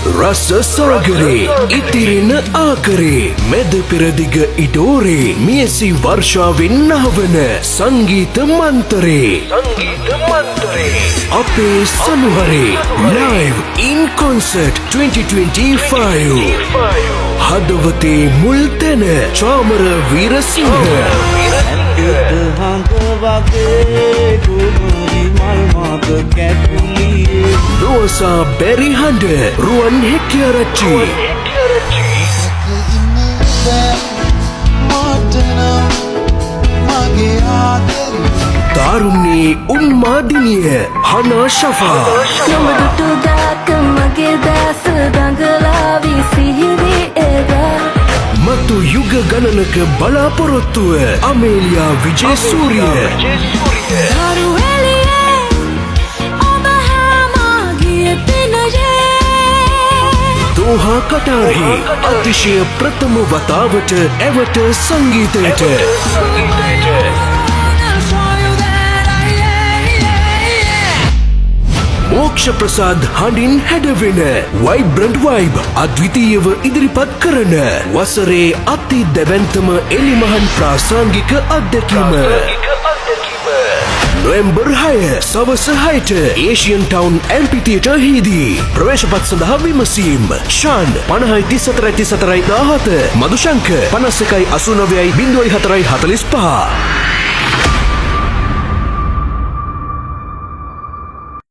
රස සාගරේ ඉතිරෙන ආකරේ මෙද පෙරදිග ඉඩෝරේ මියසි වර්ෂාවෙන් නහවන සංගීත මන්තරේ අපේ සනුහරේ live in concert 2025 හදවතේ මුල් තැන Chamara Weerasinghe Nosa Berry Hande Ruan Hekiarachi Taruni Unmadiniya Hana Shafa Matu Yuga Gananaka Balaporottuwa Amelia Vijay Surya Doha Qatari අතිශය ප්‍රථම වතාවට එවට සංගීතයට මෝක්ෂ ප්‍රසාද් හඬින් හැඩවෙන Vibrant Vibe අද්විතීයව ඉදිරිපත් කරන වසරේ අති දැවැන්තම එළිමහන් ප්‍රාසංගික අත්දැකීම නොවැම්බර් 6 සවස 6ට ඒෂියන් ටවුන් ඇම්පිතියටර් හිදී ප්‍රවේශපත් සඳහා විමසීම් ෂාන් 5034 17 මදුශංක 51 89 04 45